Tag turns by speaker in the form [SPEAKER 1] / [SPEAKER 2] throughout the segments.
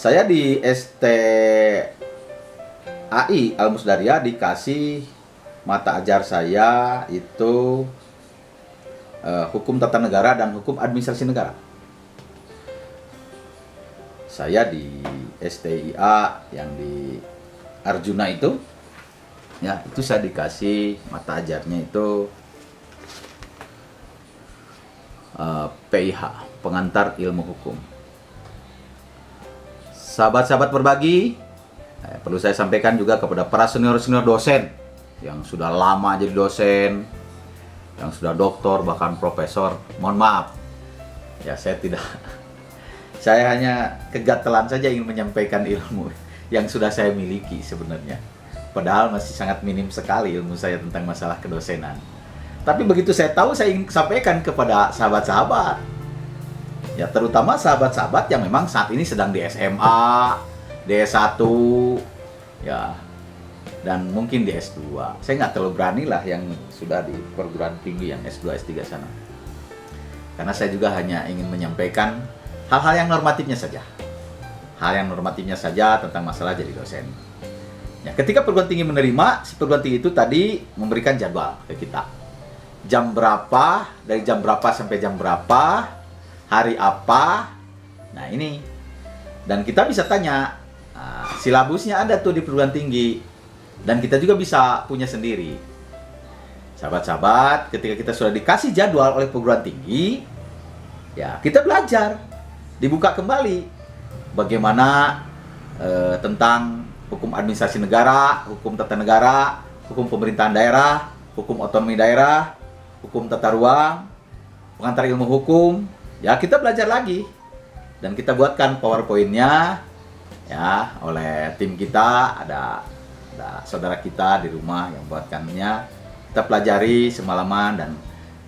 [SPEAKER 1] Saya di STAI Al Musdaria dikasih mata ajar saya itu hukum tata negara dan hukum administrasi negara. Saya di STIA yang di Arjuna itu, ya itu saya dikasih mata ajarnya itu PIH, pengantar ilmu hukum. Sahabat-sahabat berbagi, perlu saya sampaikan juga kepada para senior-senior dosen yang sudah lama jadi dosen, yang sudah doktor bahkan profesor. Mohon maaf, ya saya hanya kegatelan saja ingin menyampaikan ilmu yang sudah saya miliki sebenarnya. Padahal masih sangat minim sekali ilmu saya tentang masalah kedosenan. Tapi begitu saya tahu, saya ingin sampaikan kepada sahabat-sahabat. Ya, terutama sahabat-sahabat yang memang saat ini sedang di SMA, D1, ya, dan mungkin di S2. Saya nggak terlalu berani lah yang sudah di perguruan tinggi, yang S2, S3 sana. Karena saya juga hanya ingin menyampaikan hal-hal yang normatifnya saja. Hal yang normatifnya saja tentang masalah jadi dosen. Ya, ketika perguruan tinggi menerima, si perguruan tinggi itu tadi memberikan jadwal ke kita. Jam berapa, dari jam berapa sampai jam berapa, hari apa. Nah ini. Dan kita bisa tanya, silabusnya ada tuh di perguruan tinggi. Dan kita juga bisa punya sendiri. Sahabat-sahabat, ketika kita sudah dikasih jadwal oleh perguruan tinggi, ya kita belajar. Dibuka kembali bagaimana tentang hukum administrasi negara, hukum tata negara, hukum pemerintahan daerah, hukum otonomi daerah, hukum tata ruang, pengantar ilmu hukum. Ya kita belajar lagi. Dan kita buatkan PowerPoint-nya ya oleh tim kita, ada saudara kita di rumah yang buatkannya. Kita pelajari semalaman dan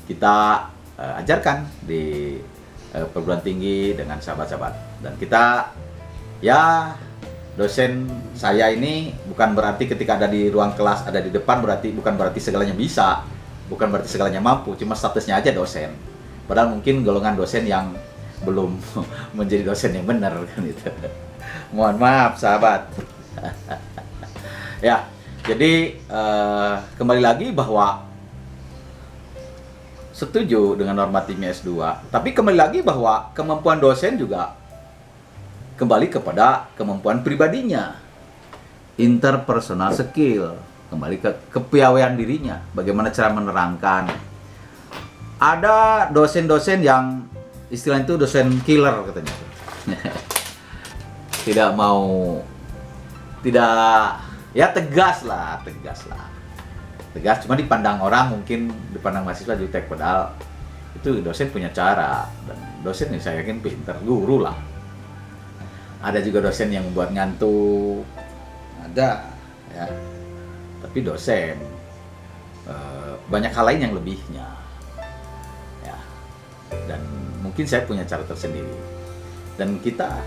[SPEAKER 1] kita ajarkan di perguruan tinggi dengan sahabat-sahabat. Dan kita, ya dosen saya ini bukan berarti ketika ada di ruang kelas, ada di depan bukan berarti segalanya bisa, bukan berarti segalanya mampu, cuma statusnya aja dosen. Padahal mungkin golongan dosen yang belum menjadi dosen yang benar kan itu. Mohon maaf sahabat. Ya, jadi kembali lagi bahwa setuju dengan normatifnya S2, tapi kembali lagi bahwa kemampuan dosen juga kembali kepada kemampuan pribadinya, interpersonal skill, kembali ke kepiawaian dirinya, bagaimana cara menerangkan. Ada dosen-dosen yang istilahnya itu dosen killer katanya. Tegas lah. Tegas, cuma dipandang orang, mungkin dipandang mahasiswa jutek, padahal itu dosen punya cara. Dan dosen yang saya yakin pinter, guru lah. Ada juga dosen yang membuat ngantuk, ada ya. Tapi dosen banyak hal lain yang lebihnya ya. Dan mungkin saya punya cara tersendiri. Dan kita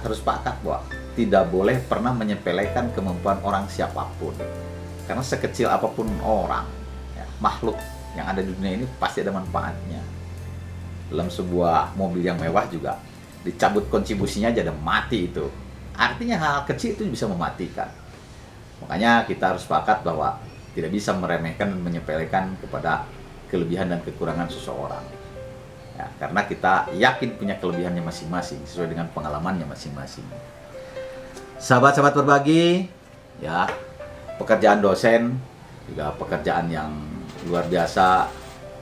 [SPEAKER 1] harus sepakat bahwa tidak boleh pernah menyepelekan kemampuan orang siapapun. Karena sekecil apapun orang, ya, makhluk yang ada di dunia ini pasti ada manfaatnya. Dalam sebuah mobil yang mewah juga, dicabut kontribusinya aja dan mati itu. Artinya hal kecil itu bisa mematikan. Makanya kita harus sepakat bahwa tidak bisa meremehkan dan menyepelekan kepada kelebihan dan kekurangan seseorang. Ya, karena kita yakin punya kelebihannya masing-masing sesuai dengan pengalamannya masing-masing. Sahabat-sahabat berbagi, ya, pekerjaan dosen juga pekerjaan yang luar biasa.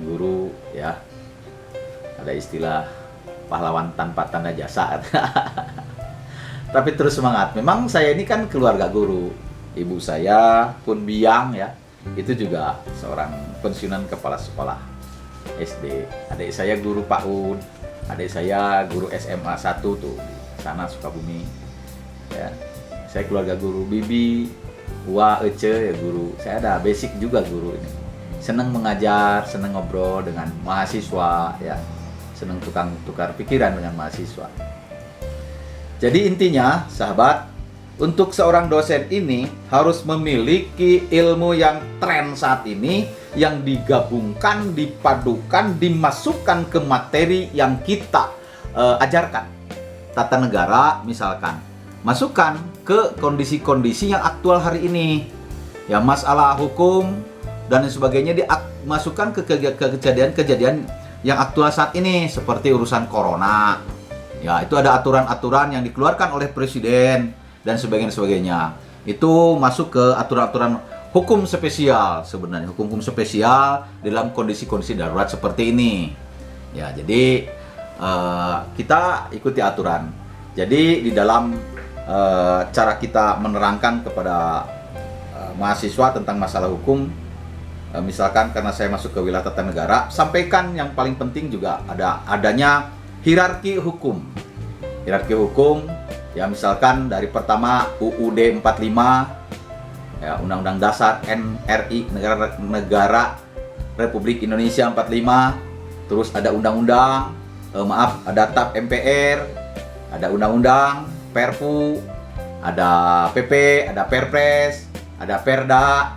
[SPEAKER 1] Guru, ya, ada istilah pahlawan tanpa tanda jasa. Tapi terus semangat. Memang saya ini kan keluarga guru. Ibu saya pun biang, ya, itu juga seorang pensiunan kepala sekolah SD. Adik saya guru PAUD, adik saya guru SMA 1 tuh di sana Sukabumi. Ya. Saya keluarga guru. Bibi, Wa, Ece ya guru. Saya ada basic juga guru ini. Senang mengajar, senang ngobrol dengan mahasiswa, ya. Senang tukar pikiran dengan mahasiswa. Jadi intinya, sahabat, untuk seorang dosen ini harus memiliki ilmu yang tren saat ini, yang digabungkan, dipadukan, dimasukkan ke materi yang kita ajarkan. Tata negara misalkan, masukkan ke kondisi-kondisi yang aktual hari ini. Ya, masalah hukum dan sebagainya dimasukkan ke kejadian-kejadian yang aktual saat ini, seperti urusan corona. Ya, itu ada aturan-aturan yang dikeluarkan oleh presiden dan sebagainya. Itu masuk ke aturan-aturan hukum spesial sebenarnya, hukum spesial dalam kondisi-kondisi darurat seperti ini. Ya, jadi kita ikuti aturan. Jadi di dalam cara kita menerangkan kepada mahasiswa tentang masalah hukum, misalkan karena saya masuk ke wilayah tata negara, sampaikan yang paling penting juga adanya hierarki hukum. Hierarki hukum, ya misalkan dari pertama UUD 45, ya Undang-Undang Dasar NRI Negara Republik Indonesia 45, terus ada undang-undang, ada TAP MPR, ada undang-undang, Perpu, ada PP, ada Perpres, ada Perda,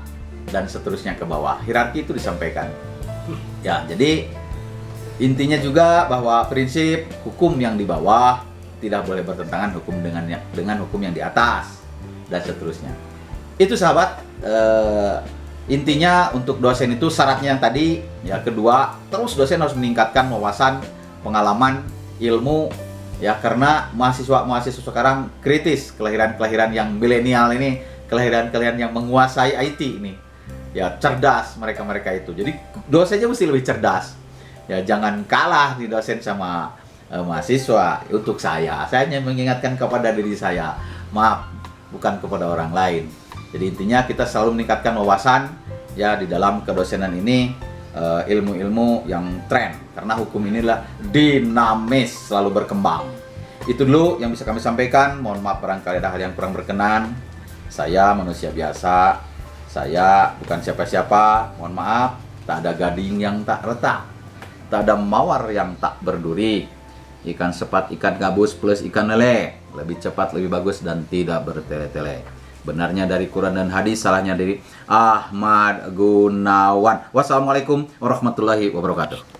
[SPEAKER 1] dan seterusnya ke bawah. Hierarki itu disampaikan. Ya, jadi intinya juga bahwa prinsip hukum yang di bawah tidak boleh bertentangan dengan hukum yang di atas, dan seterusnya. Itu sahabat, intinya untuk dosen itu syaratnya yang tadi, ya kedua, terus dosen harus meningkatkan wawasan, pengalaman, ilmu, ya karena mahasiswa sekarang kritis, kelahiran yang milenial ini, kelahiran yang menguasai IT ini. Ya, cerdas mereka itu. Jadi dosennya mesti lebih cerdas. Ya, jangan kalah di dosen sama mahasiswa. Untuk saya hanya mengingatkan kepada diri saya. Maaf, bukan kepada orang lain. Jadi intinya kita selalu meningkatkan wawasan ya di dalam kedosenan ini, ilmu-ilmu yang tren. Karena hukum inilah dinamis, selalu berkembang. Itu dulu yang bisa kami sampaikan. Mohon maaf barangkali ada hal yang kurang berkenan. Saya manusia biasa. Saya bukan siapa-siapa, mohon maaf, tak ada gading yang tak retak, tak ada mawar yang tak berduri. Ikan sepat, ikan gabus plus ikan lele, lebih cepat, lebih bagus, dan tidak bertele-tele. Benarnya dari Quran dan hadis, salahnya dari Ahmad Gunawan. Wassalamualaikum warahmatullahi wabarakatuh.